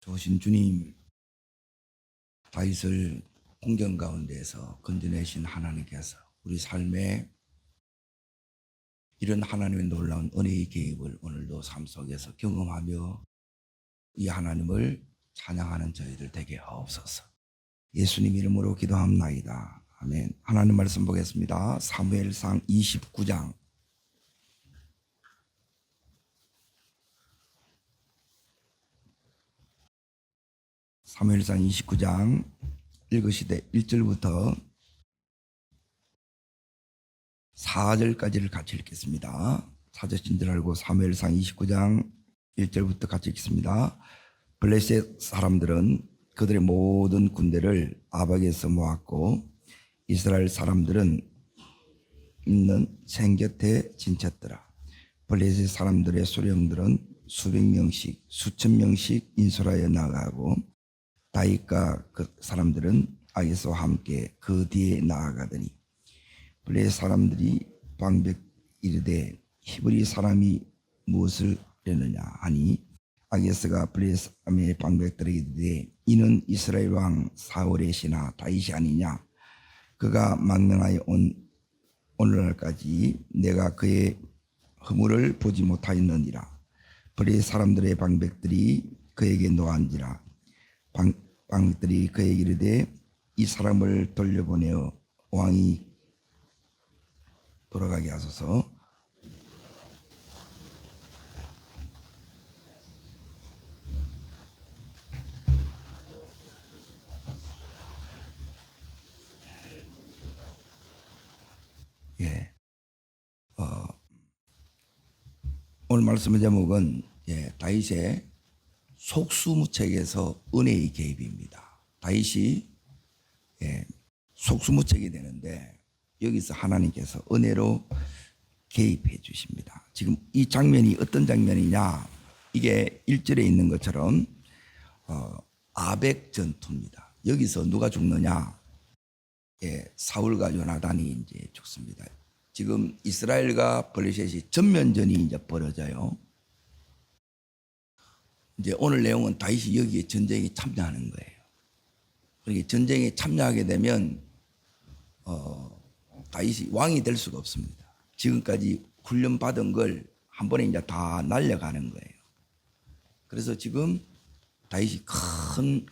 좋으신 주님, 다윗을 공경 가운데에서 건져내신 하나님께서 우리 삶에 이런 하나님의 놀라운 은혜의 개입을 오늘도 삶 속에서 경험하며 이 하나님을 찬양하는 저희들 되게 하옵소서. 예수님 이름으로 기도합나이다. 아멘. 하나님 말씀 보겠습니다. 사무엘상 29장 사무엘상 29장 읽으시되 1절부터 4절까지를 같이 읽겠습니다. 찾으신 줄 알고 사무엘상 29장 1절부터 같이 읽겠습니다. 블레셋 사람들은 그들의 모든 군대를 아박에서 모았고 이스라엘 사람들은 있는 생 곁에 진쳤더라. 블레셋 사람들의 수령들은 수백 명씩 수천 명씩 인솔하여 나가고 다윗과 그 사람들은 아기스와 함께 그 뒤에 나아가더니 블레셋 사람들이 방백 이르되 히브리 사람이 무엇을 이르느냐 하니 아기스가 블레셋 사람의 방백들에게 이르되 이는 이스라엘 왕 사울의 신하 다윗이 아니냐. 그가 망명하여 온 오늘날까지 내가 그의 허물을 보지 못하였느니라. 블레셋 사람들의 방백들이 그에게 노한지라. 방백들이 그에게 이르되 이 사람을 돌려보내어 왕이 돌아가게 하소서. 예. 오늘 말씀의 제목은 다윗의 속수무책에서 은혜의 개입입니다. 다윗이 속수무책이 되는데 여기서 하나님께서 은혜로 개입해 주십니다. 지금 이 장면이 어떤 장면이냐, 이게 1절에 있는 것처럼 아벡 전투입니다. 여기서 누가 죽느냐? 사울과 요나단이 이제 죽습니다. 지금 이스라엘과 블레셋이 전면전이 이제 벌어져요. 이제 오늘 내용은 다윗이 여기에 전쟁에 참여하는 거예요. 그러니까 전쟁에 참여하게 되면 다윗이 왕이 될 수가 없습니다. 지금까지 훈련 받은 걸 한 번에 이제 다 날려가는 거예요. 그래서 지금 다윗이 큰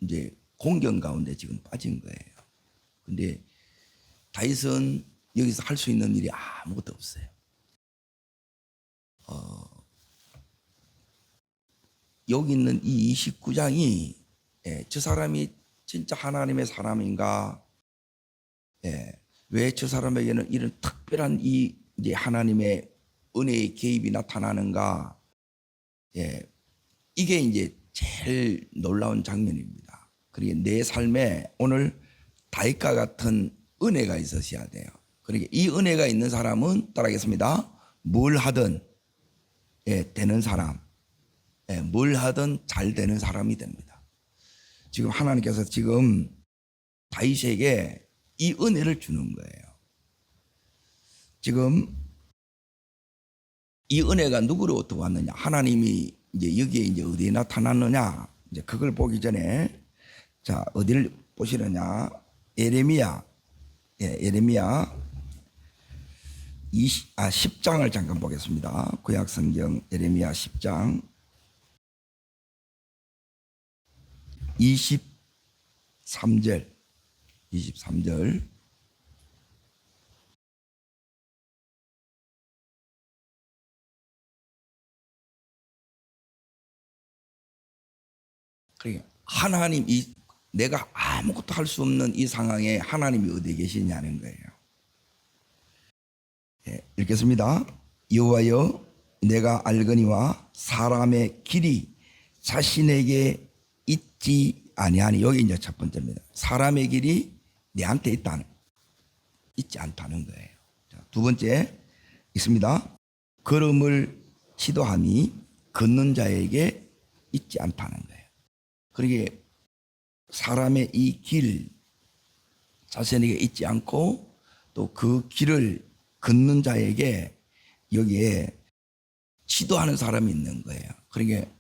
이제 공경 가운데 지금 빠진 거예요. 근데 다윗은 여기서 할 수 있는 일이 아무것도 없어요. 여기 있는 이 29장이 저 사람이 진짜 하나님의 사람인가? 왜 저 사람에게는 이런 특별한 이제 하나님의 은혜의 개입이 나타나는가? 이게 이제 제일 놀라운 장면입니다. 그러니까 내 삶에 오늘 다윗과 같은 은혜가 있으셔야 돼요. 그러니까 이 은혜가 있는 사람은 따라하겠습니다. 뭘 하든 되는 사람, 뭘 하든 잘 되는 사람이 됩니다. 지금 하나님께서 지금 다윗에게 이 은혜를 주는 거예요. 지금 이 은혜가 누구로부터 왔느냐? 하나님이 이제 여기에 이제 어디에 나타났느냐? 이제 그걸 보기 전에 자, 어디를 보시느냐? 예레미야 10장을 잠깐 보겠습니다. 구약 성경 예레미야 10장 23절 그러니까 하나님 내가 아무것도 할 수 없는 이 상황에 하나님이 어디에 계시냐는 거예요. 읽겠습니다. 여호와여 내가 알거니와 사람의 길이 자신에게 있지 아니하니. 여기 이제 첫 번째입니다. 사람의 길이 내한테 있지 않다는 거예요. 자, 두 번째 있습니다. 걸음을 시도함이 걷는 자에게 있지 않다는 거예요. 그러게 사람의 이 길 자신에게 있지 않고 또 그 길을 걷는 자에게 여기에 시도하는 사람이 있는 거예요. 그러니까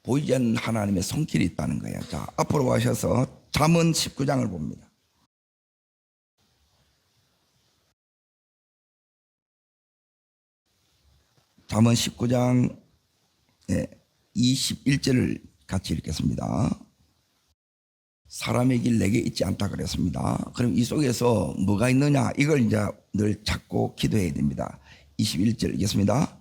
보이지 않는 하나님의 손길이 있다는 거예요. 자, 앞으로 가셔서 잠언 19장을 봅니다. 잠언 19장 21절을 같이 읽겠습니다. 사람의 길 내게 있지 않다 그랬습니다. 그럼 이 속에서 뭐가 있느냐, 이걸 이제 늘 찾고 기도해야 됩니다. 21절 읽겠습니다.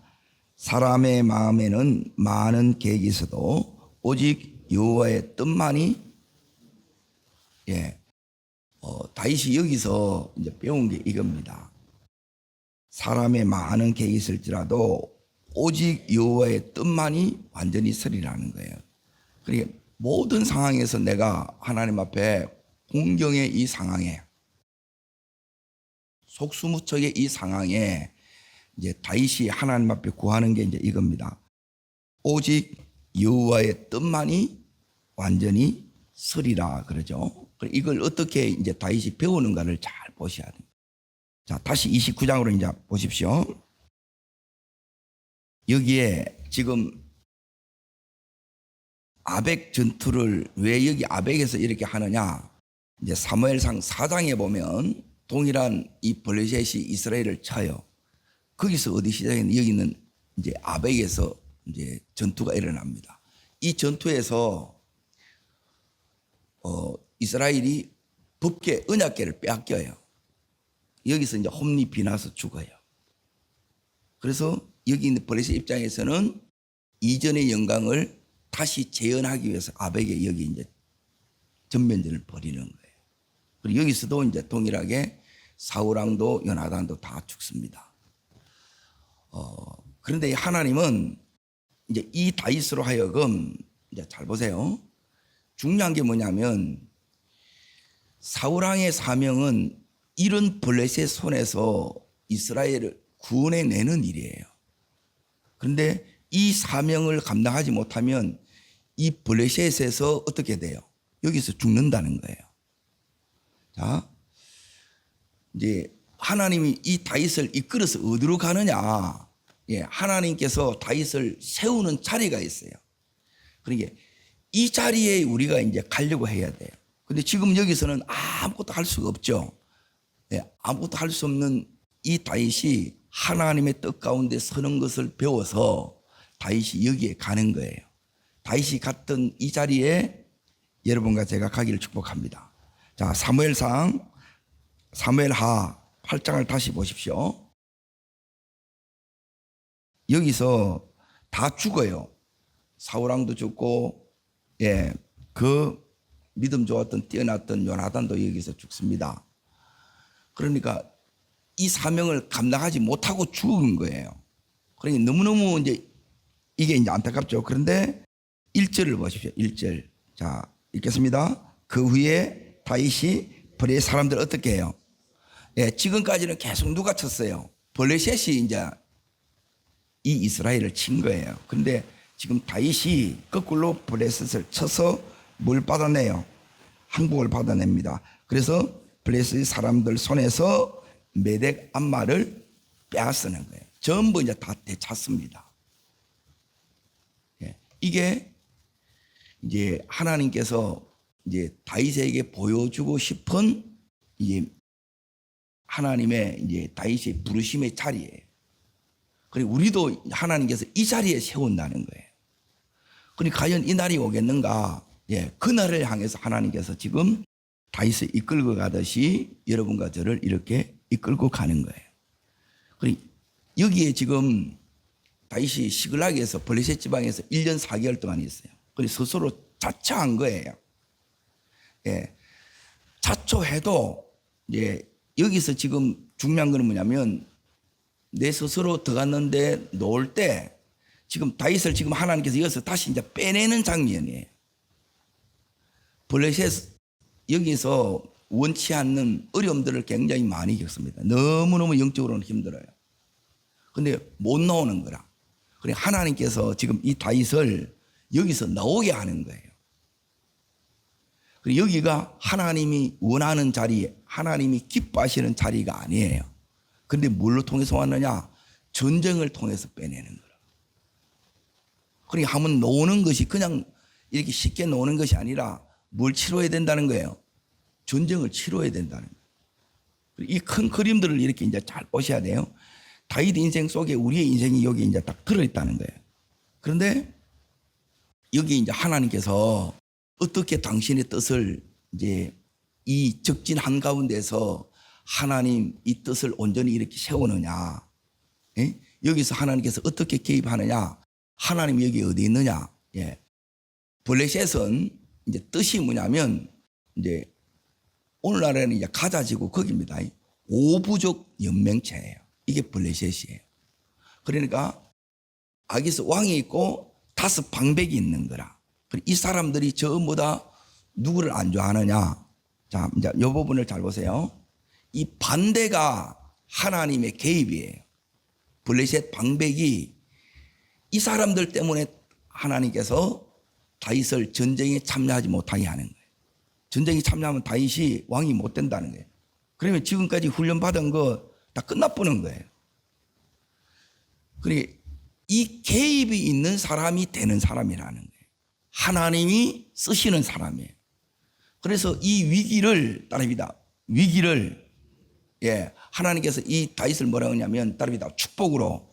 사람의 마음에는 많은 계획이 있어도 오직 여호와의 뜻만이, 다윗이 여기서 이제 배운 게 이겁니다. 사람의 많은 계획이 있을지라도 오직 여호와의 뜻만이 완전히 서리라는 거예요. 그러니까 모든 상황에서 내가 하나님 앞에 공경의 이 상황에, 속수무책의 이 상황에 이제 다윗이 하나님 앞에 구하는 게 이제 이겁니다. 오직 여호와의 뜻만이 완전히 서리라 그러죠. 이걸 어떻게 이제 다윗이 배우는가를 잘 보셔야 됩니다. 자, 다시 29장으로 이제 보십시오. 여기에 지금 아벡 전투를 왜 여기 아벡에서 이렇게 하느냐? 이제 사무엘상 4장에 보면 동일한 이 블레셋이 이스라엘을 쳐요. 거기서 어디 시작했는데 여기는 이제 아벡에서 이제 전투가 일어납니다. 이 전투에서 이스라엘이 법궤 언약궤를 빼앗겨요. 여기서 이제 홈리 비나서 죽어요. 그래서 여기 있는 블레셋 입장에서는 이전의 영광을 다시 재현하기 위해서 아벡에 여기 이제 전면전을 벌이는 거예요. 그리고 여기서도 이제 동일하게 사울왕도 요나단도 다 죽습니다. 그런데 하나님은 이제 이 다윗으로 하여금 이제 잘 보세요. 중요한 게 뭐냐면 사울왕의 사명은 이런 블레셋 손에서 이스라엘을 구원해내는 일이에요. 그런데 이 사명을 감당하지 못하면 이 블레셋에서 어떻게 돼요? 여기서 죽는다는 거예요. 자, 이제 하나님이 이 다윗을 이끌어서 어디로 가느냐? 하나님께서 다윗을 세우는 자리가 있어요. 그러니까 이 자리에 우리가 이제 가려고 해야 돼요. 근데 지금 여기서는 아무것도 할 수가 없죠. 아무것도 할 수 없는 이 다윗이 하나님의 뜻 가운데 서는 것을 배워서 다윗이 여기에 가는 거예요. 다윗이 갔던 이 자리에 여러분과 제가 가기를 축복합니다. 자, 사무엘하 8장을 다시 보십시오. 여기서 다 죽어요. 사울왕도 죽고, 그 믿음 좋았던 뛰어났던 요나단도 여기서 죽습니다. 그러니까 이 사명을 감당하지 못하고 죽은 거예요. 그러니까 너무너무 이제 이게 이제 안타깝죠. 그런데 1절을 보십시오. 1절. 자, 읽겠습니다. 그 후에 다윗이 블레셋 사람들 어떻게 해요? 지금까지는 계속 누가 쳤어요? 블레셋이 이제 이 이스라엘을 친 거예요. 그런데 지금 다윗이 거꾸로 블레셋을 쳐서 뭘 받아내요? 항복을 받아냅니다. 그래서 블레셋 사람들 손에서 메덱 암마를 빼앗는 거예요. 전부 이제 다 되찾습니다. 이게 이제 하나님께서 이제 다윗에게 보여주고 싶은 이제 하나님의 이제 다윗의 부르심의 자리예요. 그리고 우리도 하나님께서 이 자리에 세운다는 거예요. 그러니 과연 이 날이 오겠는가? 그 날을 향해서 하나님께서 지금 다윗을 이끌고 가듯이 여러분과 저를 이렇게 이끌고 가는 거예요. 그리고 여기에 지금 다윗이 시글락에서 블레셋 지방에서 1년 4개월 동안 있어요. 그리고 스스로 자초한 거예요. 자초해도 여기서 지금 중요한 건 뭐냐면 내 스스로 들어갔는데 놓을 때 지금 다윗을 지금 하나님께서 여기서 다시 이제 빼내는 장면이에요. 블레셋 여기서 원치 않는 어려움들을 굉장히 많이 겪습니다. 너무너무 영적으로는 힘들어요. 근데 못 나오는 거라. 그래 하나님께서 지금 이 다윗을 여기서 나오게 하는 거예요. 그리고 여기가 하나님이 원하는 자리, 하나님이 기뻐하시는 자리가 아니에요. 그런데 뭘로 통해서 왔느냐? 전쟁을 통해서 빼내는 거라. 그러니까 한번 노는 것이 그냥 이렇게 쉽게 노는 것이 아니라 뭘 치러야 된다는 거예요. 전쟁을 치러야 된다는 거예요. 이 큰 그림들을 이렇게 이제 잘 보셔야 돼요. 다윗 인생 속에 우리의 인생이 여기 이제 딱 들어있다는 거예요. 그런데 여기 이제 하나님께서 어떻게 당신의 뜻을 이제 이 적진 한가운데서 하나님 이 뜻을 온전히 이렇게 세우느냐. 예? 여기서 하나님께서 어떻게 개입하느냐. 하나님 여기 어디 있느냐. 예. 블레셋은 이제 뜻이 뭐냐면 이제 오늘날에는 이제 가자지구 거기입니다. 오부족 연맹체예요. 이게 블레셋이에요. 그러니까 아기스 왕이 있고 5 방백이 있는 거라. 이 사람들이 전부 다 누구를 안 좋아하느냐. 자, 이제 이 부분을 잘 보세요. 이 반대가 하나님의 개입이에요. 블레셋 방백이 이 사람들 때문에 하나님께서 다윗을 전쟁에 참여하지 못하게 하는 거예요. 전쟁에 참여하면 다윗이 왕이 못 된다는 거예요. 그러면 지금까지 훈련받은 거 다 끝나버는 거예요. 그러니까 이 개입이 있는 사람이 되는 사람이라는 거예요. 하나님이 쓰시는 사람이에요. 그래서 이 위기를 따릅니다. 위기를 하나님께서 이 다윗을 뭐라고 하냐면 따릅니다. 축복으로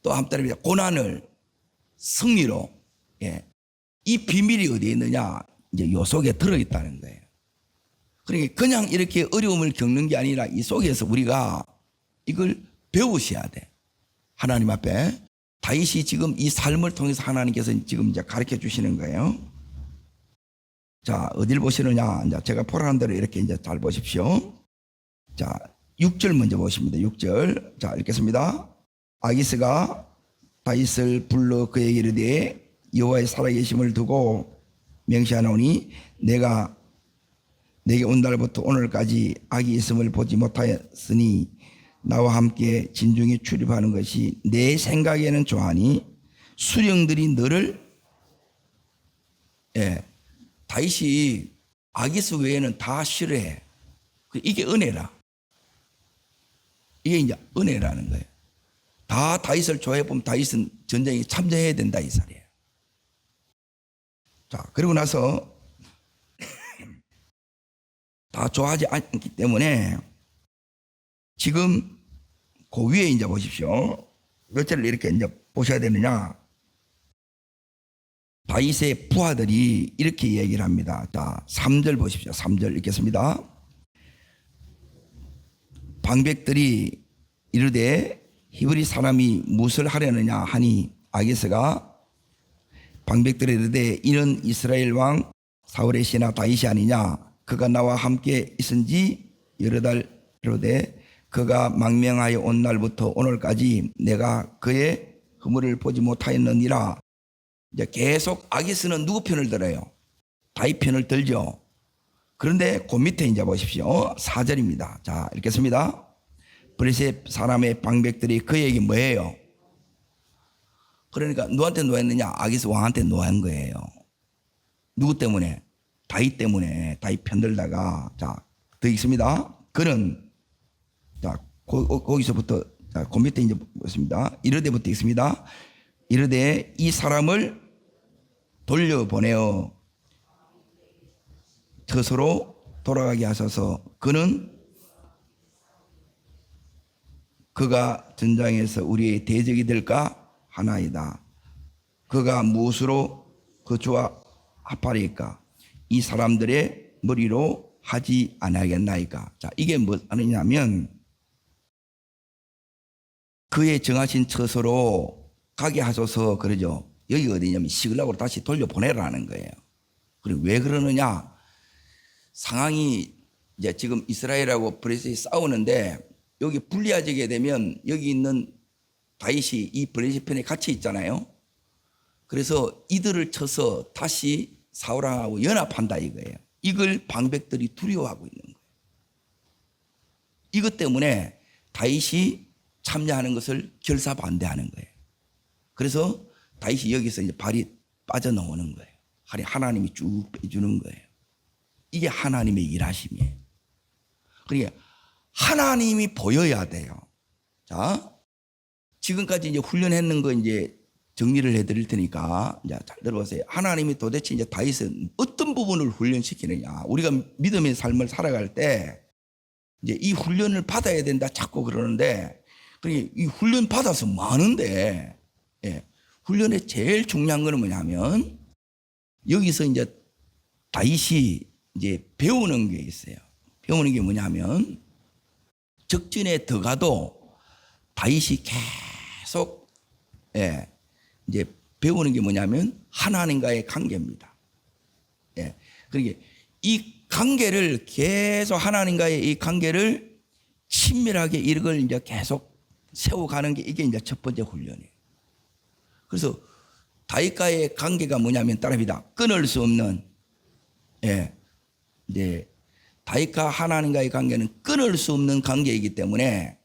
또 한번 따릅니다. 고난을 승리로 이 비밀이 어디에 있느냐 이제 요 속에 들어있다는 거예요. 그러니까 그냥 이렇게 어려움을 겪는 게 아니라 이 속에서 우리가 이걸 배우셔야 돼. 하나님 앞에 다윗이 지금 이 삶을 통해서 하나님께서 지금 이제 가르쳐 주시는 거예요. 자, 어딜 보시느냐? 이제 제가 포함한 대로 이렇게 이제 잘 보십시오. 자, 6절 먼저 보십니다. 6절. 자, 읽겠습니다. 아기스가 다윗을 불러 그에게 이르되 여호와의 살아계심을 두고 맹세하노니 내가 내게 온 날부터 오늘까지 악이 있음을 보지 못하였으니 나와 함께 진중에 출입하는 것이 내 생각에는 좋아하니 수령들이 너를 다윗이 아기스 외에는 다 싫어해. 이게 은혜라. 이게 이제 은혜라는 거예요. 다 다윗을 좋아해 보면 다윗은 전쟁에 참여해야 된다 이 말이에요. 자, 그리고 나서 다 좋아하지 않기 때문에 지금 그 위에 이제 보십시오. 몇 절을 이렇게 이제 보셔야 되느냐. 다윗의 부하들이 이렇게 얘기를 합니다. 자, 3절 보십시오. 3절 읽겠습니다. 방백들이 이르되 히브리 사람이 무엇을 하려느냐 하니 아기스가 방백들이 이르되 이는 이스라엘 왕 사울의 신하 다윗이 아니냐. 그가 나와 함께 있은 지 여러 달이로되 그가 망명하여 온 날부터 오늘까지 내가 그의 허물을 보지 못하였느니라. 이제 계속 아기스는 누구 편을 들어요? 다윗 편을 들죠. 그런데 그 밑에 이제 보십시오. 4절입니다. 자, 읽겠습니다. 블레셋 사람의 방백들이 그에게 뭐예요? 그러니까 누구한테 노했느냐? 아기스 왕한테 노한 거예요. 누구 때문에? 다윗 때문에 다윗 편들다가 자, 더 있습니다. 그는 자, 거기서부터 자, 그 밑에 이제 보겠습니다. 이르되부터 있습니다. 이르되 이 사람을 돌려보내어 저서로 돌아가게 하소서. 그가 전장에서 우리의 대적이 될까 하나이다. 그가 무엇으로 그 주와 합하리까? 이 사람들의 머리로 하지 아니하겠나이까? 자, 이게 뭐 하느냐면 그의 정하신 처소로 가게 하소서 그러죠. 여기가 어디냐면 시글락으로 다시 돌려보내라는 거예요. 그리고 왜 그러느냐? 상황이 이제 지금 이스라엘하고 블레셋이 싸우는데 여기 불리해지게 되면 여기 있는 다윗이 이 블레셋 편에 같이 있잖아요. 그래서 이들을 쳐서 다시 사울왕하고 연합한다 이거예요. 이걸 방백들이 두려워하고 있는 거예요. 이것 때문에 다윗이 참여하는 것을 결사 반대하는 거예요. 그래서 다윗이 여기서 이제 발이 빠져나오는 거예요. 하나님이 쭉 빼주는 거예요. 이게 하나님의 일하심이에요. 그러니까 하나님이 보여야 돼요. 자, 지금까지 이제 훈련했는 거 이제 정리를 해드릴 테니까 이제 잘 들어보세요. 하나님이 도대체 이제 다윗은 어떤 부분을 훈련시키느냐? 우리가 믿음의 삶을 살아갈 때 이제 이 훈련을 받아야 된다 자꾸 그러는데, 이 훈련 받아서 많은데, 훈련의 제일 중요한 거는 뭐냐면 여기서 이제 다윗이 이제 배우는 게 있어요. 배우는 게 뭐냐면 적진에 들어가도 다윗이 계속 이제 배우는 게 뭐냐면 하나님과의 관계입니다. 그러니까 이 관계를 계속 하나님과의 이 관계를 친밀하게 이걸 이제 계속 세워가는 게 이게 이제 첫 번째 훈련이에요. 그래서 다윗과의 관계가 뭐냐면 따라합니다. 끊을 수 없는 이제 다윗과 하나님과의 관계는 끊을 수 없는 관계이기 때문에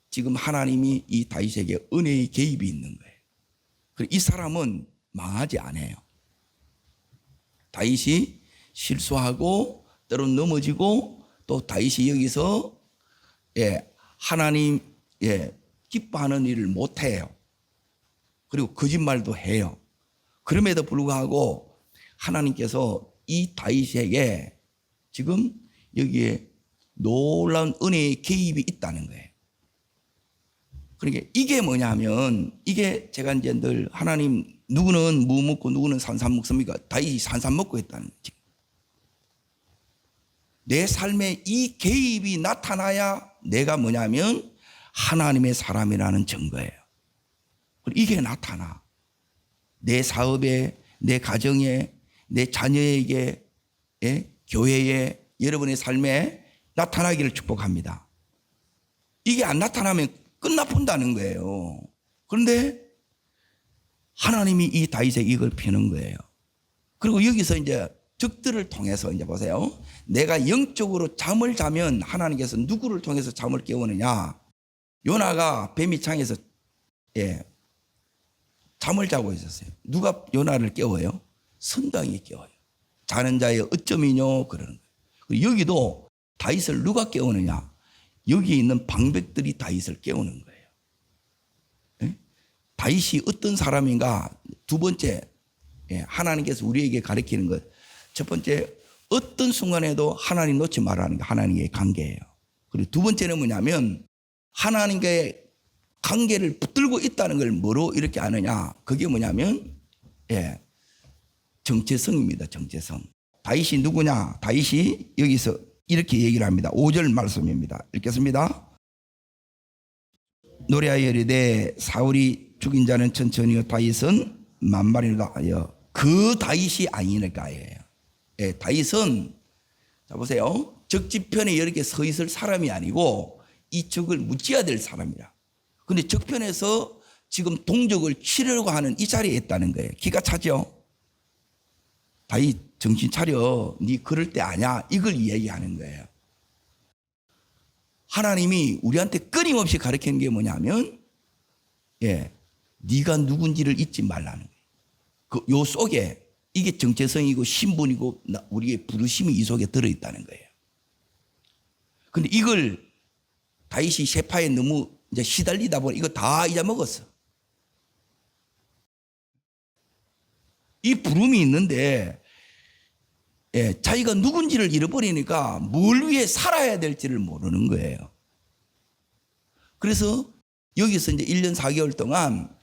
지금 하나님이 이 다윗에게 은혜의 개입이 있는 거예요. 그리고 이 사람은 망하지 않아요. 다윗이 실수하고 때론 넘어지고 또 다윗이 여기서 하나님 기뻐하는 일을 못해요. 그리고 거짓말도 해요. 그럼에도 불구하고 하나님께서 이 다윗에게 지금 여기에 놀라운 은혜의 개입이 있다는 거예요. 그러니까 이게 뭐냐면, 이게 제가 이제 늘 하나님 누구는 무 먹고 누구는 산삼 먹습니까? 다윗이 산삼 먹고 있다는 거지. 내 삶에 이 개입이 나타나야 내가 뭐냐면 하나님의 사람이라는 증거예요. 이게 나타나. 내 사업에, 내 가정에, 내 자녀에게, 교회에, 여러분의 삶에 나타나기를 축복합니다. 이게 안 나타나면 끝나본다는 거예요. 그런데 하나님이 이 다윗에게 이걸 피는 거예요. 그리고 여기서 이제 적들을 통해서 이제 보세요. 내가 영적으로 잠을 자면 하나님께서 누구를 통해서 잠을 깨우느냐? 요나가 뱀이 창에서 잠을 자고 있었어요. 누가 요나를 깨워요? 선당이 깨워요. 자는 자의 어쩌미뇨 그러는 거예요. 그리고 여기도 다윗을 누가 깨우느냐? 여기 있는 방백들이 다윗을 깨우는 거예요. 다윗이 어떤 사람인가? 두 번째, 하나님께서 우리에게 가르치는 것. 첫 번째, 어떤 순간에도 하나님 놓지 말라는 게 하나님의 관계예요. 그리고 두 번째는 뭐냐면 하나님과의 관계를 붙들고 있다는 걸 뭐로 이렇게 아느냐? 그게 뭐냐면 정체성입니다. 정체성. 다윗이 누구냐? 다윗이 여기서 이렇게 얘기를 합니다. 5절 말씀입니다. 읽겠습니다. 노래하여 이르되 사울이 죽인 자는 천천히요 다윗은 만발이로다 하여 그 다윗이 아니니까예요. 다윗은 자 보세요. 적지편에 이렇게 서 있을 사람이 아니고 이 적을 무찌해야 될 사람이라. 그런데 적편에서 지금 동족을 치려고 하는 이 자리에 있다는 거예요. 기가 차죠. 다윗 정신 차려. 네 그럴 때 아냐. 이걸 이야기하는 거예요. 하나님이 우리한테 끊임없이 가르치는 게 뭐냐면 네가 누군지를 잊지 말라는 거예요. 요 속에 이게 정체성이고 신분이고 우리의 부르심이 이 속에 들어있다는 거예요. 근데 이걸 다윗이 셰파에 너무 이제 시달리다 보니 이거 다 잊어먹었어. 이 부름이 있는데 자기가 누군지를 잃어버리니까 뭘 위해 살아야 될지를 모르는 거예요. 그래서 여기서 이제 1년 4개월 동안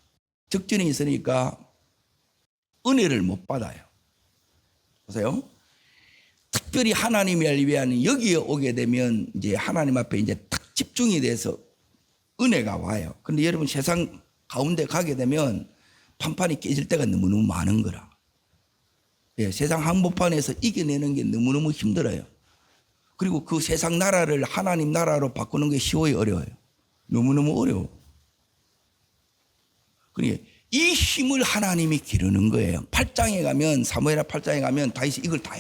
적전에 있으니까 은혜를 못 받아요. 보세요. 특별히 하나님을 위한 여기에 오게 되면 이제 하나님 앞에 이제 딱 집중이 돼서 은혜가 와요. 근데 여러분 세상 가운데 가게 되면 판판이 깨질 때가 너무너무 많은 거라. 세상 한복판에서 이겨내는 게 너무너무 힘들어요. 그리고 그 세상 나라를 하나님 나라로 바꾸는 게 쉬워요, 어려워요? 너무너무 어려워. 그러니까 이 힘을 하나님이 기르는 거예요. 8장에 가면 사무엘하 8장에 가면 다윗이 이걸 다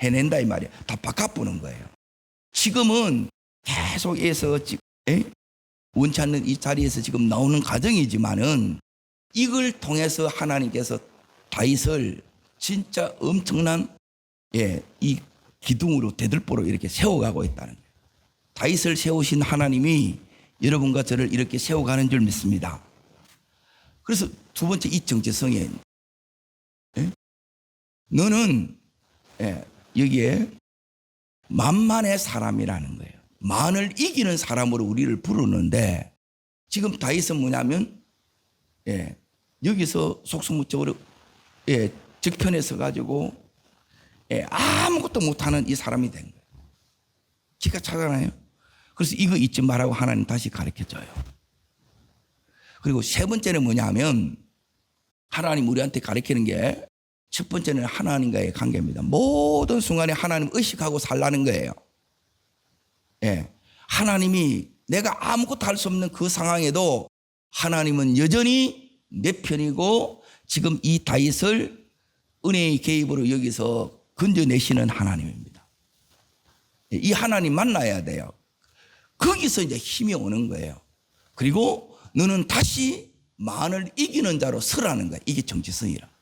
해낸다 이 말이에요. 다 바꿔보는 거예요. 지금은 계속해서 원치 않는 이 자리에서 지금 나오는 과정이지만은 이걸 통해서 하나님께서 다윗을 진짜 엄청난 이 기둥으로 대들보로 이렇게 세워가고 있다는 거예요. 다윗을 세우신 하나님이 여러분과 저를 이렇게 세워가는 줄 믿습니다. 그래서 두 번째 이 정체성에 예? 너는 여기에 만만의 사람이라는 거예요. 만을 이기는 사람으로 우리를 부르는데 지금 다윗은 뭐냐면 여기서 속수무책으로 적편에 서가지고 아무것도 못하는 이 사람이 된 거예요. 기가 차잖아요. 그래서 이거 잊지 말라고 하나님 다시 가르쳐줘요. 그리고 세 번째는 뭐냐면 하나님 우리한테 가르치는 게 첫 번째는 하나님과의 관계입니다. 모든 순간에 하나님 의식하고 살라는 거예요. 하나님이 내가 아무것도 할 수 없는 그 상황에도 하나님은 여전히 내 편이고 지금 이 다윗을 은혜의 개입으로 여기서 건져내시는 하나님입니다. 이 하나님 만나야 돼요. 거기서 이제 힘이 오는 거예요. 그리고 너는 다시 만을 이기는 자로 서라는 거예요. 이게 정체성이라.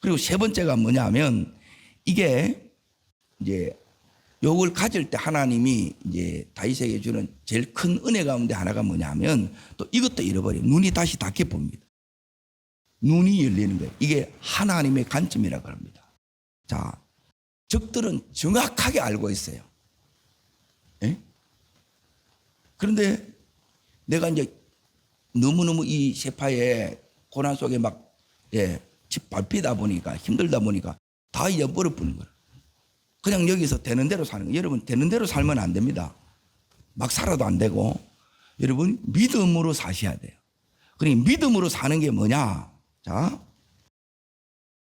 그리고 세 번째가 뭐냐면 이게 이제 요걸 가질 때 하나님이 이제 다윗에게 주는 제일 큰 은혜 가운데 하나가 뭐냐면 또 이것도 잃어버려요. 눈이 다시 닫혀 봅니다. 눈이 열리는 거예요. 이게 하나님의 관점이라고 합니다. 자, 적들은 정확하게 알고 있어요. 그런데 내가 이제 너무너무 이 세파의 고난 속에 막 집 밟히다 보니까 힘들다 보니까 다 잊어버려 버린 거예요. 그냥 여기서 되는 대로 사는 거예요. 여러분 되는 대로 살면 안 됩니다. 막 살아도 안 되고 여러분 믿음으로 사셔야 돼요. 그러니까 믿음으로 사는 게 뭐냐? 자,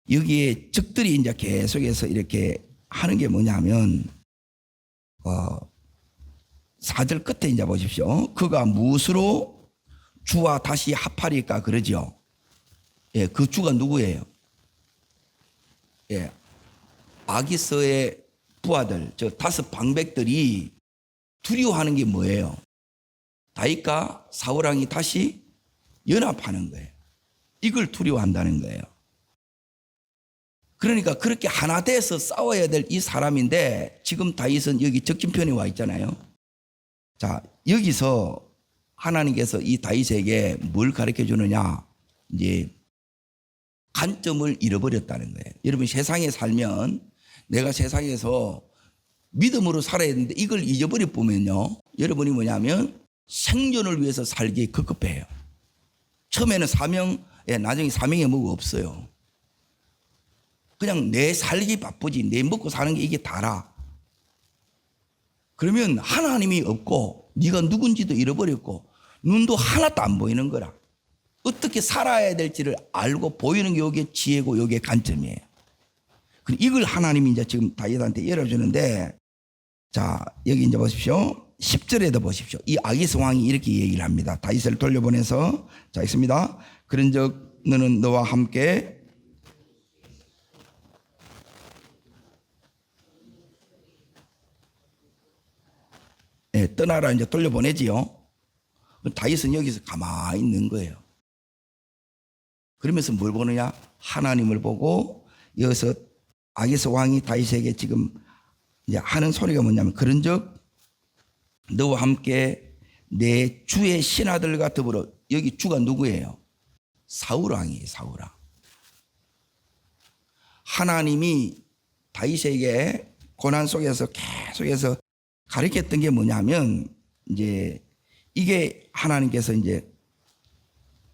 여기에 적들이 이제 계속해서 이렇게 하는 게 뭐냐면 4절 끝에 이제 보십시오. 그가 무엇으로 주와 다시 합하리까 그러죠. 그 주가 누구예요? 아기스의 부하들, 저 5 방백들이 두려워하는 게 뭐예요? 다윗과 사울 왕이 다시 연합하는 거예요. 이걸 두려워한다는 거예요. 그러니까 그렇게 하나 돼서 싸워야 될 이 사람인데 지금 다윗은 여기 적진편에 와 있잖아요. 자, 여기서 하나님께서 이 다윗에게 뭘 가르쳐 주느냐? 이제 관점을 잃어버렸다는 거예요. 여러분 세상에 살면 내가 세상에서 믿음으로 살아야 되는데 이걸 잊어버려 보면요. 여러분이 뭐냐면 생존을 위해서 살기에 급급해요. 처음에는 사명에 나중에 사명에 뭐가 없어요. 그냥 내 살기 바쁘지 내 먹고 사는 게 이게 다라. 그러면 하나님이 없고 네가 누군지도 잃어버렸고 눈도 하나도 안 보이는 거라. 어떻게 살아야 될지를 알고 보이는 게 이게 지혜고 이게 관점이에요. 이걸 하나님이 이제 지금 다윗한테 열어주는데 자 여기 이제 보십시오. 10절에도 보십시오. 이 아기스 왕이 이렇게 얘기를 합니다. 다윗을 돌려보내서 자 있습니다. 그런즉 너는 너와 함께 떠나라 이제 돌려보내지요. 다윗은 여기서 가만히 있는 거예요. 그러면서 뭘 보느냐? 하나님을 보고 여기서 아기스 왕이 다윗에게 지금 이제 하는 소리가 뭐냐면 그런즉 너와 함께 내 주의 신하들과 더불어 여기 주가 누구예요? 사울 왕이에요. 사울 왕. 하나님이 다윗에게 고난 속에서 계속해서 가르쳤던 게 뭐냐면 이제 이게 하나님께서 이제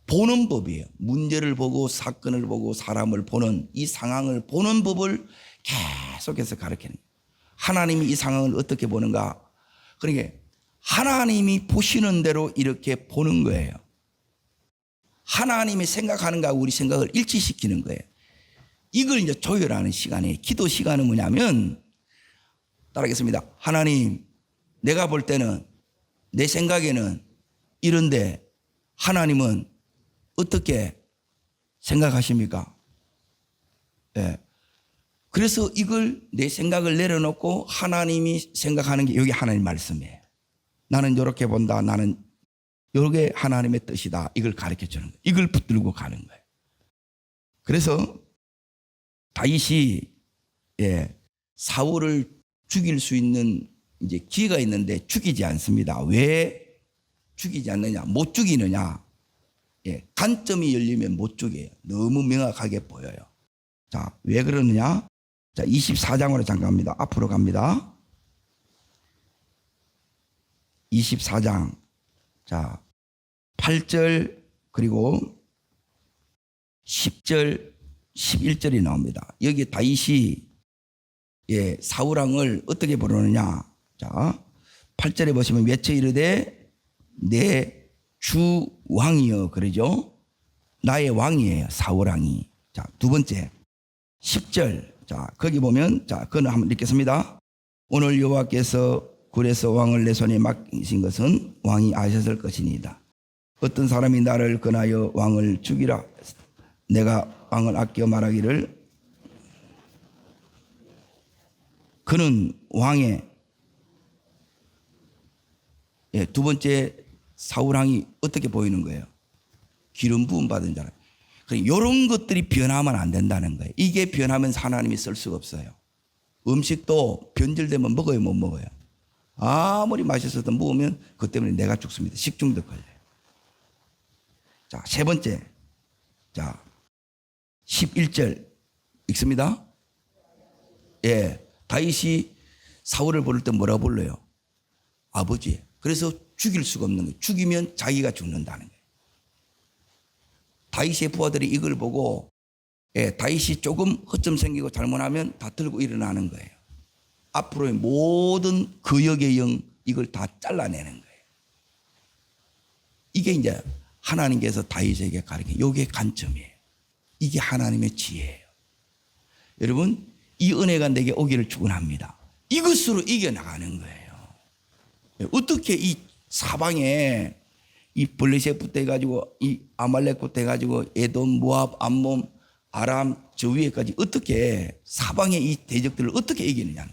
보는 법이에요. 문제를 보고 사건을 보고 사람을 보는 이 상황을 보는 법을 계속해서 가르치는 거예요. 하나님이 이 상황을 어떻게 보는가? 그러니까 하나님이 보시는 대로 이렇게 보는 거예요. 하나님이 생각하는 거하고 우리 생각을 일치시키는 거예요. 이걸 이제 조율하는 시간이에요. 기도 시간은 뭐냐면 따라하겠습니다. 하나님, 내가 볼 때는 내 생각에는 이런데 하나님은 어떻게 생각하십니까? 그래서 이걸 내 생각을 내려놓고 하나님이 생각하는 게 여기 하나님 말씀이에요. 나는 이렇게 본다. 나는 이게 하나님의 뜻이다. 이걸 가르쳐 주는 거예요. 이걸 붙들고 가는 거예요. 그래서 다윗이 사울을 죽일 수 있는 이제 기회가 있는데 죽이지 않습니다. 왜 죽이지 않느냐? 못 죽이느냐? 관점이 열리면 못 죽여요. 너무 명확하게 보여요. 자, 왜 그러느냐? 자, 24장으로 잠깐 갑니다. 앞으로 갑니다. 24장. 자, 8절 그리고 10절, 11절이 나옵니다. 여기 다윗이 사울 왕을 어떻게 부르느냐? 자, 8절에 보시면 외쳐 이르되 내 주 왕이여 그러죠. 나의 왕이에요. 사울 왕이. 자, 두 번째 10절. 자, 거기 보면 자, 그는 한번 읽겠습니다. 오늘 여호와께서 굴에서 왕을 내 손에 맡기신 것은 왕이 아셨을 것이니이다. 어떤 사람이 나를 권하여 왕을 죽이라. 내가 왕을 아껴 말하기를 그는 왕의 두 번째 사울 왕이 어떻게 보이는 거예요? 기름 부음 받은 자라. 이런 것들이 변하면 안 된다는 거예요. 이게 변하면 하나님이 쓸 수가 없어요. 음식도 변질되면 먹어요, 못 먹어요? 아무리 맛있어도 먹으면 그것 때문에 내가 죽습니다. 식중독 걸려요. 자, 세 번째. 자, 11절 읽습니다. 다윗이 사울을 부를 때 뭐라 불러요? 아버지. 그래서 죽일 수가 없는 거예요. 죽이면 자기가 죽는다는 거예요. 다윗의 부하들이 이걸 보고 다윗이 조금 허점 생기고 잘못하면 다 들고 일어나는 거예요. 앞으로의 모든 거역의 영 이걸 다 잘라내는 거예요. 이게 이제 하나님께서 다윗에게 가르친 이게 관점이에요. 이게 하나님의 지혜예요. 여러분, 이 은혜가 내게 오기를 축원합니다. 이것으로 이겨나가는 거예요. 어떻게 이 사방에 이 블레셋부터 해가지고 이 아말렉부터 해가지고 에돔, 모압, 암몬, 아람 저 위에까지 어떻게 사방의 이 대적들을 어떻게 이기느냐.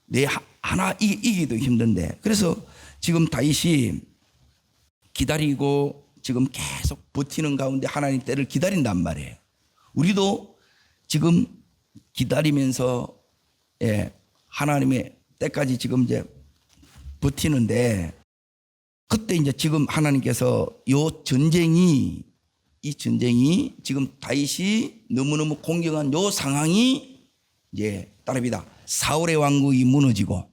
내 하나 이기기도 힘든데 그래서 지금 다윗이 기다리고 지금 계속 버티는 가운데 하나님 때를 기다린단 말이에요. 우리도 지금 기다리면서 하나님의 때까지 지금 이제 버티는데 그때 이제 지금 하나님께서 이 전쟁이 지금 다윗이 너무너무 공경한 요 상황이 이제 따릅니다. 사울의 왕국이 무너지고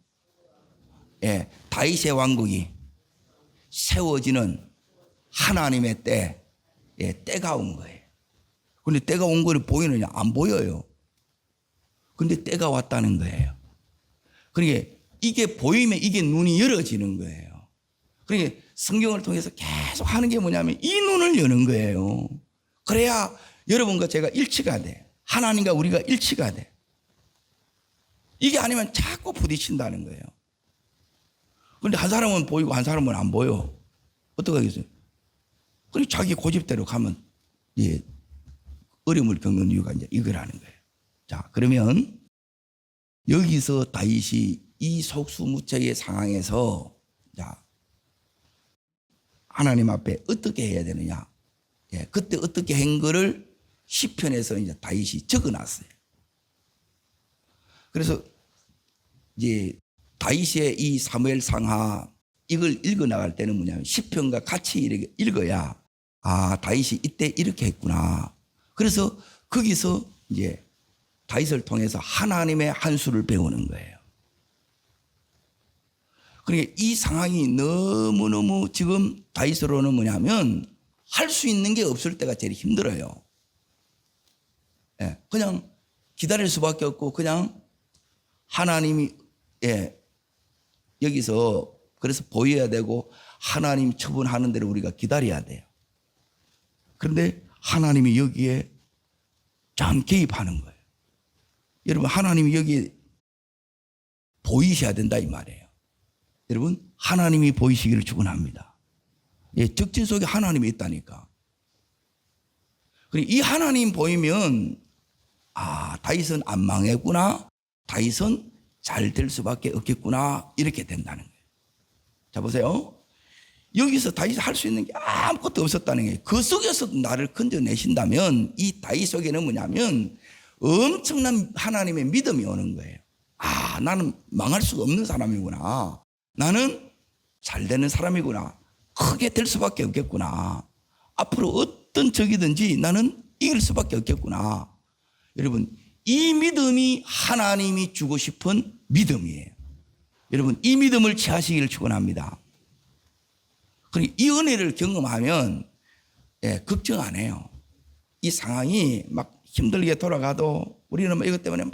다윗의 왕국이 세워지는 하나님의 때가 온 거예요. 근데 때가 온 거를 보이느냐? 안 보여요. 근데 때가 왔다는 거예요. 그러니까 이게 보이면 이게 눈이 열어지는 거예요. 그러니까 성경을 통해서 계속 하는 게 뭐냐면 이 눈을 여는 거예요. 그래야 여러분과 제가 일치가 돼. 하나님과 우리가 일치가 돼. 이게 아니면 자꾸 부딪힌다는 거예요. 그런데 한 사람은 보이고 한 사람은 안 보여. 어떻게 하겠어요? 그러니 자기 고집대로 가면 어려움을 겪는 이유가 이제 이거라는 거예요. 자, 그러면 여기서 다윗이 이 속수무책의 상황에서 자, 하나님 앞에 어떻게 해야 되느냐? 그때 어떻게 한 거를 시편에서 이제 다윗이 적어놨어요. 그래서 이제 다윗의 이 사무엘 상하 이걸 읽어 나갈 때는 뭐냐면 시편과 같이 읽어야 다윗이 이때 이렇게 했구나. 그래서 거기서 이제 다윗을 통해서 하나님의 한수를 배우는 거예요. 그러니까 이 상황이 너무너무 지금 다윗으로는 뭐냐면 할 수 있는 게 없을 때가 제일 힘들어요. 그냥 기다릴 수밖에 없고 그냥 하나님이 여기서 그래서 보여야 되고 하나님 처분하는 대로 우리가 기다려야 돼요. 그런데 하나님이 여기에 참 개입하는 거예요. 여러분, 하나님이 여기에 보이셔야 된다 이 말이에요. 여러분, 하나님이 보이시기를 축원합니다. 적진 속에 하나님이 있다니까. 이 하나님 보이면 다윗은 안 망했구나. 다윗은 잘 될 수밖에 없겠구나. 이렇게 된다는 거예요. 자, 보세요. 여기서 다윗이 할 수 있는 게 아무것도 없었다는 거예요. 그 속에서 나를 건져내신다면 이 다윗 속에는 뭐냐면 엄청난 하나님의 믿음이 오는 거예요. 나는 망할 수가 없는 사람이구나. 나는 잘 되는 사람이구나. 크게 될 수밖에 없겠구나. 앞으로 어떤 적이든지 나는 이길 수밖에 없겠구나. 여러분, 이 믿음이 하나님이 주고 싶은 믿음이에요. 여러분, 이 믿음을 취하시기를 축원합니다. 그리고 이 은혜를 경험하면 걱정 안 해요. 이 상황이 막 힘들게 돌아가도 우리는 이것 때문에 막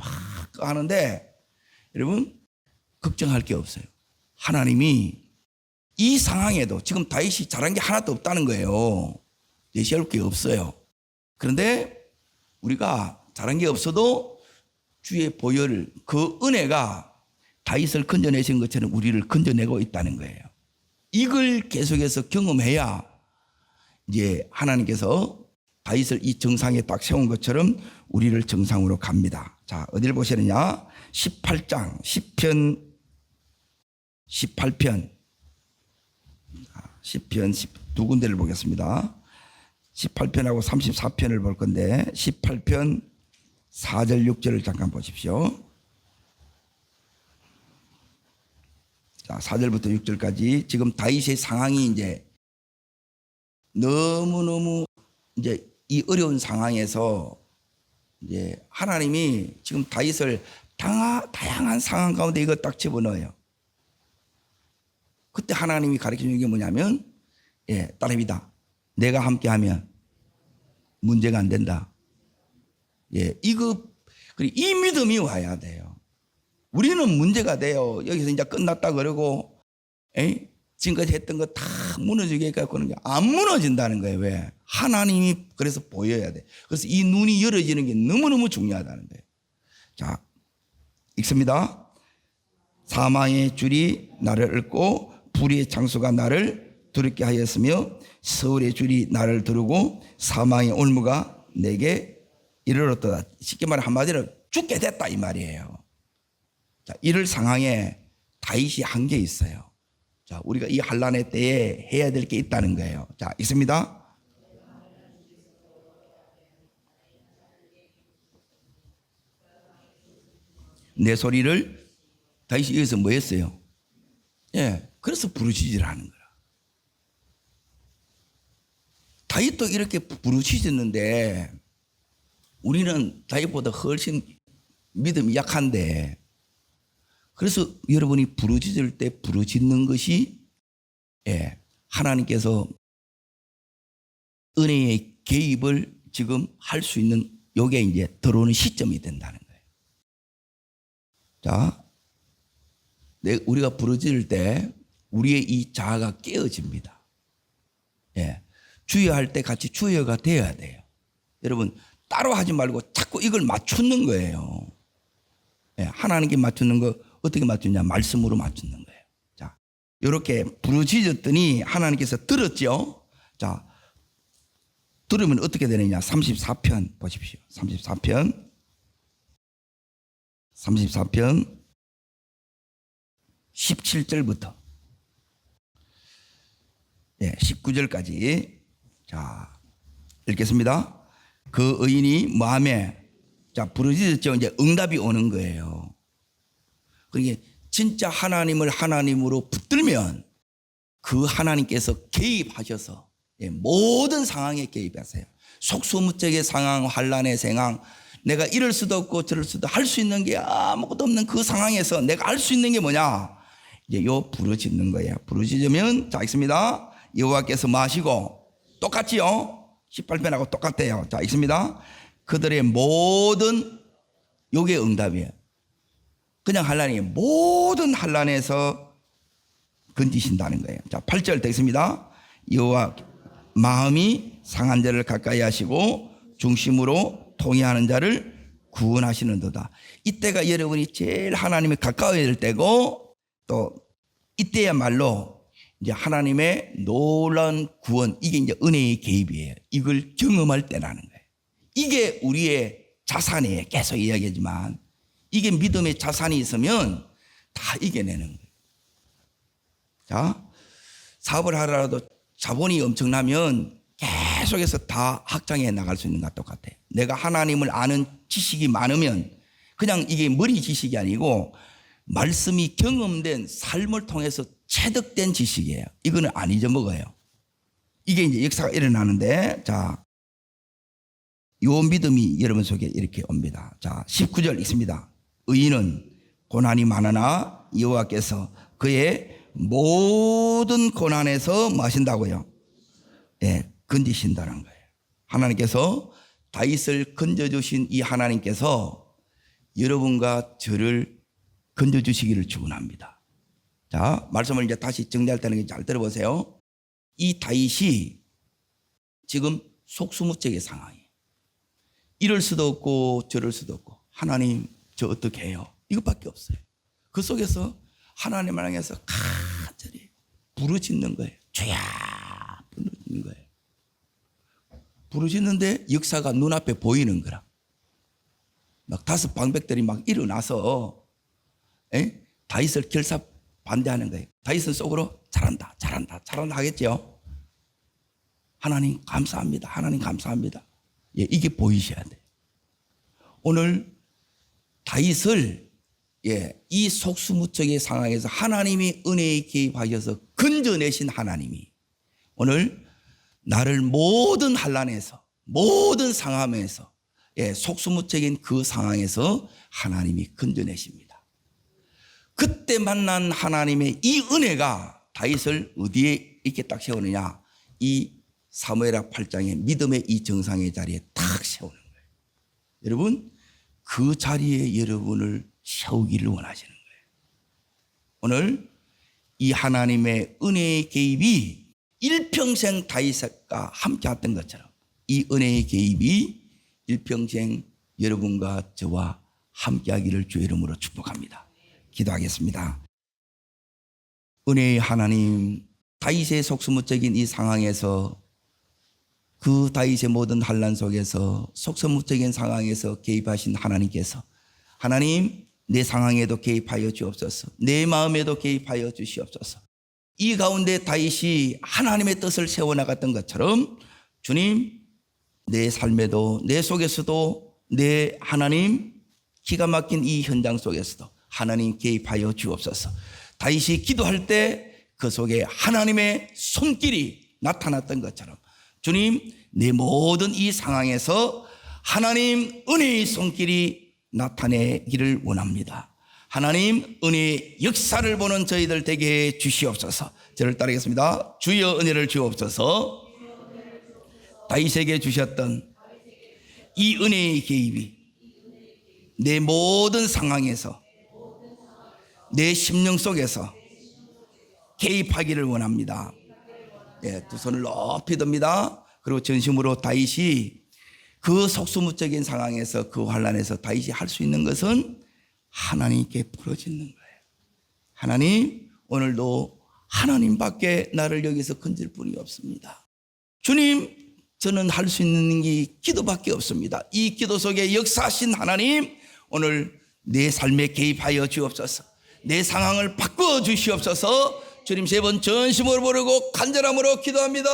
하는데 여러분, 걱정할 게 없어요. 하나님이 이 상황에도 지금 다윗이 잘한 게 하나도 없다는 거예요. 내세울 게 없어요. 그런데 우리가 잘한 게 없어도 주의 보혈, 그 은혜가 다윗을 건져내신 것처럼 우리를 건져내고 있다는 거예요. 이걸 계속해서 경험해야 이제 하나님께서 다윗을 이 정상에 딱 세운 것처럼 우리를 정상으로 갑니다. 자, 어디를 보시느냐? 18장, 10편, 18편, 10편 두 군데를 보겠습니다. 18편하고 34편을 볼 건데 18편 4절 6절을 잠깐 보십시오. 자, 4절부터 6절까지 지금 다윗의 상황이 이제 너무너무 이제 이 어려운 상황에서 이제 하나님이 지금 다윗을 다양한 상황 가운데 이거 딱 집어넣어요. 그때 하나님이 가르쳐 주는 게 뭐냐면 딸입니다. 내가 함께하면 문제가 안 된다. 그리고 이 믿음이 와야 돼요. 우리는 문제가 돼요. 여기서 이제 끝났다 그러고 지금까지 했던 거 다 무너지게 해갖고 그런 게 안 무너진다는 거예요. 왜? 하나님이 그래서 보여야 돼. 그래서 이 눈이 열어지는 게 너무너무 중요하다는 거예요. 자, 읽습니다. 사망의 줄이 나를 얽고 불의의 장수가 나를 두렵게 하였으며 서울의 줄이 나를 두르고 사망의 올무가 내게 이르렀다. 쉽게 말해 한마디로 죽게 됐다 이 말이에요. 자, 이럴 상황에 다윗이 한 게 있어요. 자, 우리가 이 환난의 때에 해야 될 게 있다는 거예요. 자, 있습니다. 내 소리를 다윗이 여기서 뭐 했어요? 그래서 부르짖으라는 거야. 다윗도 이렇게 부르짖었는데 우리는 다윗보다 훨씬 믿음이 약한데 그래서 여러분이 부르짖을 때 부르짖는 것이 하나님께서 은혜의 개입을 지금 할 수 있는 요게 이제 들어오는 시점이 된다는 거예요. 자, 우리가 부르짖을 때 우리의 이 자아가 깨어집니다. 주여할 때 같이 주여가 되어야 돼요. 여러분 따로 하지 말고 자꾸 이걸 맞추는 거예요. 하나님께 맞추는 거 어떻게 맞추냐? 말씀으로 맞추는 거예요. 자, 이렇게 부르짖었더니 하나님께서 들었죠. 자, 들으면 어떻게 되느냐? 34편 보십시오. 34편 17절부터 19절까지 자, 읽겠습니다. 그 의인이 마음에 자, 부르짖었죠. 이제 응답이 오는 거예요. 그러니까 진짜 하나님을 하나님으로 붙들면 그 하나님께서 개입하셔서 모든 상황에 개입하세요. 속수무책의 상황, 환난의 상황, 내가 이럴 수도 없고 저럴 수도 할 수 있는 게 아무것도 없는 그 상황에서 내가 할 수 있는 게 뭐냐? 이제 요 부르짖는 거예요. 부르짖으면 자, 있습니다. 여호와께서 마시고 똑같지요? 18편하고 똑같아요. 자, 있습니다. 그들의 모든 요게 응답이에요. 그냥 환난이 모든 환난에서 건지신다는 거예요. 자, 8절 되겠습니다. 여호와 마음이 상한 자를 가까이 하시고 중심으로 통회하는 자를 구원하시는도다. 이때가 여러분이 제일 하나님이 가까워야 될 때고 또 이때야말로 이제 하나님의 놀라운 구원, 이게 이제 은혜의 개입이에요. 이걸 경험할 때라는 거예요. 이게 우리의 자산이에요. 계속 이야기하지만 이게 믿음의 자산이 있으면 다 이겨내는 거예요. 자, 사업을 하더라도 자본이 엄청나면 계속해서 다 확장해 나갈 수 있는 것과 똑같아요. 내가 하나님을 아는 지식이 많으면 그냥 이게 머리 지식이 아니고 말씀이 경험된 삶을 통해서 체득된 지식이에요. 이거는 안 잊어먹어요. 이게 이제 역사가 일어나는데, 자, 요 믿음이 여러분 속에 이렇게 옵니다. 자, 19절 읽습니다. 의인은 고난이 많으나 여호와께서 그의 모든 고난에서 뭐 하신다고요? 예, 건지신다는 거예요. 하나님께서 다윗을 건져주신 이 하나님께서 여러분과 저를 건져주시기를 축원합니다. 자, 말씀을 이제 다시 정리할 때는 잘 들어보세요. 이 다윗이 지금 속수무책의 상황이에요. 이럴 수도 없고 저럴 수도 없고, 하나님 저 어떻게 해요? 이것밖에 없어요. 그 속에서 하나님을 향해서 간절히 부르짖는 거예요. 주야, 부르짖는 거예요. 부르짖는데 역사가 눈앞에 보이는 거라. 막 다섯 방백들이 막 일어나서 다윗을 결사 반대하는 거예요. 다윗은 속으로 잘한다, 잘한다, 잘한다 하겠죠. 하나님 감사합니다. 하나님 감사합니다. 예, 이게 보이셔야 돼요. 오늘 다윗을 이 속수무책의 상황에서 하나님이 은혜에 개입하셔서 건져내신 하나님이 오늘 나를 모든 환난에서, 모든 상함에서, 속수무책인 그 상황에서 하나님이 건져내십니다. 그때 만난 하나님의 이 은혜가 다윗을 어디에 이렇게 딱 세우느냐, 이 사무엘하 8장의 믿음의 이 정상의 자리에 딱 세우는 거예요. 여러분, 그 자리에 여러분을 세우기를 원하시는 거예요. 오늘 이 하나님의 은혜의 개입이 일평생 다윗과 함께 했던 것처럼 이 은혜의 개입이 일평생 여러분과 저와 함께 하기를 주의 이름으로 축복합니다. 기도하겠습니다. 은혜의 하나님, 다윗의 속수무책인 이 상황에서, 그 다윗의 모든 환난 속에서 속수무책인 상황에서 개입하신 하나님께서, 하나님 내 상황에도 개입하여 주옵소서. 내 마음에도 개입하여 주시옵소서. 이 가운데 다윗이 하나님의 뜻을 세워나갔던 것처럼 주님, 내 삶에도, 내 속에서도, 내 하나님 기가 막힌 이 현장 속에서도 하나님 개입하여 주옵소서. 다윗이 기도할 때 그 속에 하나님의 손길이 나타났던 것처럼 주님, 내 모든 이 상황에서 하나님 은혜의 손길이 나타내기를 원합니다. 하나님 은혜의 역사를 보는 저희들 되게 해 주시옵소서. 저를 따르겠습니다. 주여 은혜를 주옵소서. 다윗에게 주셨던 이 은혜의 개입이 내 모든 상황에서, 내 심령 속에서 개입하기를 원합니다. 두 손을 높이 듭니다. 그리고 전심으로 다윗이 그 속수무책인 상황에서, 그 환난에서 다윗이 할 수 있는 것은 하나님께 부르짖는 거예요. 하나님, 오늘도 하나님밖에 나를 여기서 건질 분이 없습니다. 주님, 저는 할 수 있는 게 기도밖에 없습니다. 이 기도 속에 역사하신 하나님, 오늘 내 삶에 개입하여 주옵소서. 내 상황을 바꾸어 주시옵소서. 주님, 세 번 전심으로 부르고 간절함으로 기도합니다.